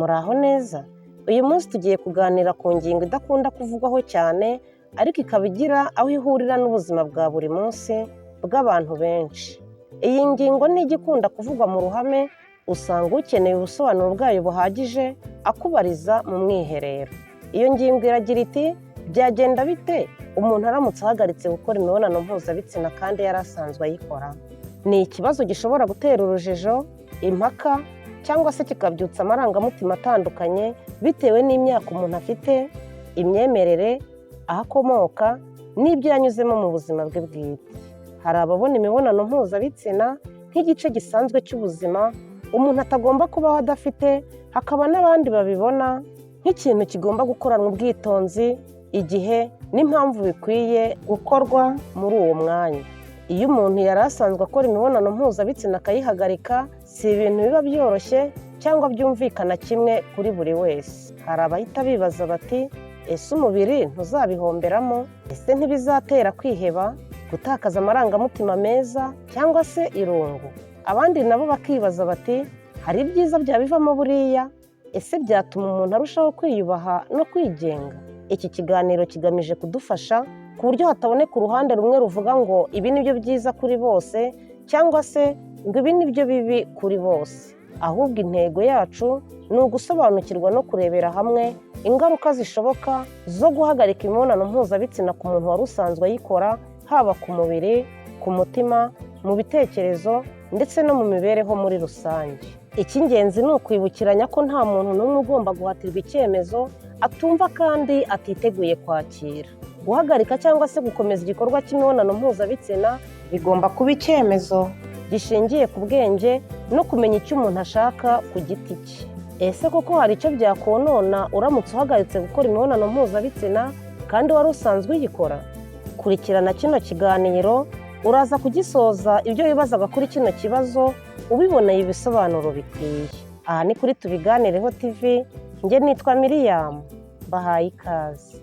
Muraho neza? Uyu munsi tugiye kuganira ku ngingo idakunda kuvugwaho cyane ariko ikaba igira aho ihurira n'ubuzima bwa buri munsi bw'abantu benshi. Iyi ngingo ntijya ikunda kuvugwa mu ruhame, usanga ukeneye ubusobanuro bwayo buhagije akubariza mu mwiherero. Iyo ngingo iragira iti byagenda bite umuntu aramutse ahagaritse gukora imibonano mpuzabitsina kandi yari asanzwe ayikora? Ni ikibazo gishobora gutera urujijo, impaka cyangwa se kikabyutsa amarangamutima atandukanye bitewe n'imyaka umuntu afite, imyemerere, aho akomoka n'ibyo yanyuzemo mu buzima bwe bwite. Hari ababona imibonano mpuzabitsina nk'igice gisanzwe cy'ubuzima umuntu atagomba kubaho adafite, hakaba n'abandi babibona nk'ikintu kigomba gukoranwa ubwitonzi, igihe n'impamvu bikwiye gukorwa muri uwo mwanya. Iyo umuntu yari asanzwe akora imibonano mpuzabitsina akayihagarika, si ibintu biba byoroshye cyangwa byumvikana kimwe kuri buri wese. Hari abahita bibaza bati ese umubiri ntuzabihomberamo? Ese ntibizatera kwiheba, gutakaza amarangamutima meza cyangwa se irungu? Abandi nabo bakibaza bati hari ibyiza byabivamo buriya? Ese byatuma umuntu arushaho kwiyubaha no kwigenga? Iki kiganiro kigamije kudufasha ku buryo hataboneka uruhande rumwe ruvuga ngo ibi ni byo byiza kuri bose cyangwa se ngo ibi ni byo bibi kuri bose. Ahubwo intego yacu ni ugusobanukirwa no kurebera hamwe ingaruka zishoboka zo guhagarika imibonano mpuzabitsina ku muntu wari usanzwe ayikora, haba ku mubiri, ku mutima, mu bitekerezo ndetse no mu mibereho muri rusange. Icy'ingenzi ni ukwibukiranya ko nta muntu n'umwe ugomba guhatirwa icyemezo atumva kandi atiteguye kwakira. Guhagarika cyangwa se gukomeza igikorwa cy'imibonano mpuzabitsina bigomba kuba icyemezo gishingiye ku bwenge no kumenya icyo umuntu ashaka ku giti cye. Ese koko hari icyo byakonona uramutse uhagaritse gukora imibonano mpuzabitsina kandi wari usanzwe uyikora? Kurikirana kino kiganiro uraza kugisoza ibyo wibazaga kuri kino kibazo ubiboneye ibisobanuro bikwiye. Aha ni kuri Tubiganireho TV, njye nitwa Miriam, bahaye ikaze.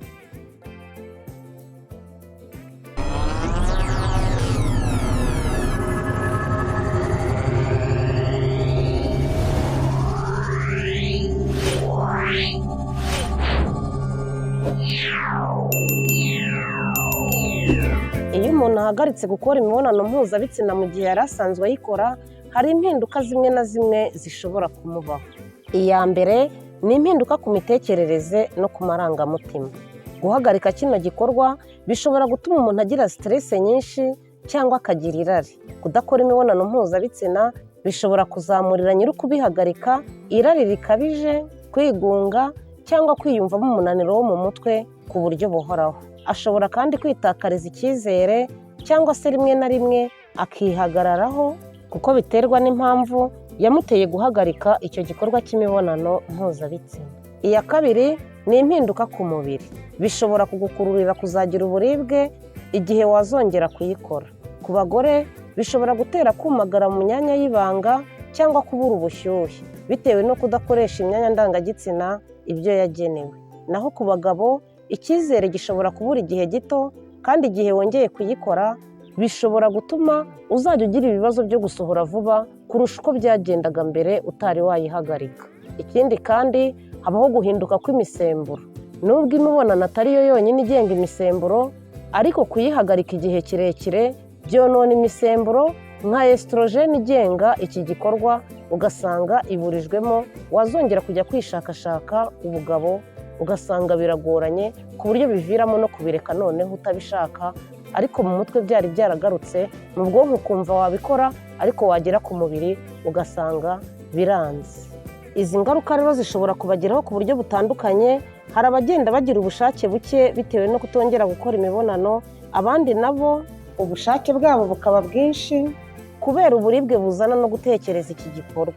Iyo umuntu ahagaritse gukora imibonano mpuzabitsina mu gihe yari asanzwe ayikora, hari impinduka zimwe na zimwe zishobora kumubaho. Iya mbere ni impinduka ku mitekerereze no ku marangamutima. Guhagarika kino gikorwa bishobora gutuma umuntu agira stress nyinshi cyangwa akagira irari. Kudakora imibonano mpuzabitsina bishobora kuzamurira nyiri ukubihagarika irari rikabije, kwigunga cyangwa kwiyumvamo umunaniro wo mu mutwe ku buryo buhoraho. Ashobora kandi kwitakariza icyizere cyangwa se rimwe na rimwe akihagararaho kuko biterwa n'impamvu yamuteye guhagarika icyo gikorwa cy'imibonano mpuzabitsina. Iya kabiri ni impinduka ku mubiri. Bishobora kugukururira kuzagira uburibwe igihe wazongera kuyikora. Ku bagore bishobora gutera kumagara mu myanya y'ibanga cyangwa kubura ubushyuhe bitewe no kudakoresha imyanya ndangagitsina ibyo yagenewe. Naho ku bagabo icyizere gishobora kubura igihe gito, kandi igihe wongeye kuyikora bishobora gutuma uzajya ugira ibibazo byo gusohora vuba kurusha uko byagendaga mbere utari wayihagarika. Ikindi kandi habaho guhinduka kw'imisemburo. Nubwo imibonano atari yo yonyine igenga imisemburo, ariko kuyihagarika igihe kirekire byonona imisemburo nka estrogene igenga iki gikorwa, ugasanga iburijwemo, wazongera kujya kwishakashaka ubugabo ugasanga biragoranye ku buryo biviramo no kubireka noneho utabishaka, ariko mu mutwe byari byaragarutse, mu bwonko ukumva wabikora ariko wagera ku mubiri ugasanga biranze. Izi ngaruka rero zishobora kubageraho ku buryo butandukanye. Hari abagenda bagira ubushake buke bitewe no kutongera gukora imibonano, abandi nabo ubushake bwabo bukaba bwinshi kubera uburibwe buzana no gutekereza iki gikorwa.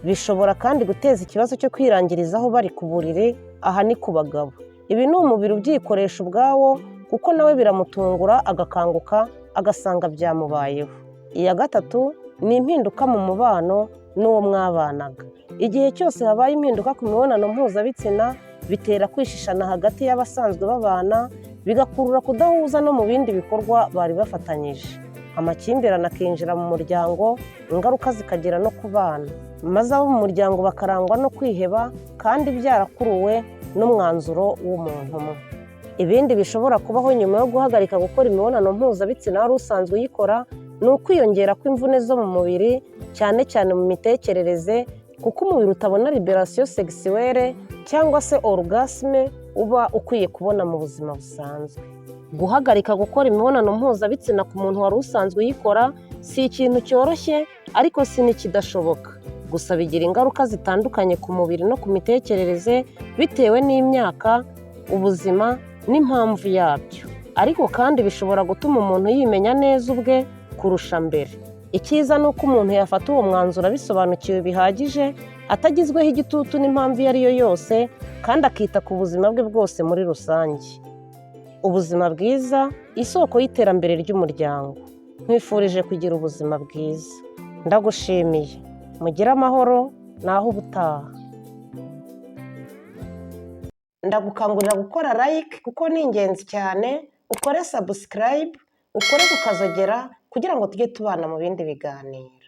Bishobora kandi guteza ikibazo cyo kwirangirizaho bari ku buriri, aha ni ku bagabo. Ibi ni umubiri ubyikoresha ubwawo kuko nawe biramutungura agakanguka agasanga byamubayeho. Iya gatatu ni impinduka mu mubano n'uwo mwabanaga. Igihe cyose habaye impinduka ku mibonano mpuzabitsina bitera kwishishana hagati y'abasanzwe babana, bigakurura kudahuza no mu bindi bikorwa bari bafatanyije. amakimbirane akinjira mu muryango, ingaruka zikagera no ku bana, maze abo mu muryango bakarangwa no kwiheba kandi byarakuruwe n'umwanzuro w'umuntu umwe. Ibindi bishobora kubaho nyuma yo guhagarika gukora imibonano mpuzabitsina wari usanzwe uyikora ni ukwiyongera kw'imvune zo mu mubiri, cyane cyane mu mitekerereze, kuko umubiri utabona liberasiyo segisiwere cyangwa se orugasime uba ukwiye kubona mu buzima busanzwe. Guhagarika gukora imibonano mpuzabitsina ku muntu wari usanzwe uyikora si ikintu cyoroshye, ariko si n'ikidashoboka. Gusa bigira ingaruka zitandukanye ku mubiri no ku mitekerereze bitewe n'imyaka, ubuzima n'impamvu yabyo. Ariko kandi bishobora gutuma umuntu yimenya neza ubwe kurusha mbere. Icyiza ni uko umuntu yafata uwo mwanzuro abisobanukiwe bihagije, atagizweho igitutu n'impamvu iyo ari yo yose, kandi akita ku buzima bwe bwose muri rusange. Ubuzima bwiza, isoko y'iterambere ry'umuryango. Nkwifurije kugira ubuzima bwiza. Ndagushimiye. Mugire amahoro, naho ubutaha. Ndagukangurira gukora like kuko ni ingenzi cyane, ukore subscribe, ukore kukazogera kugira ngo tujye tubana mu bindi biganiro.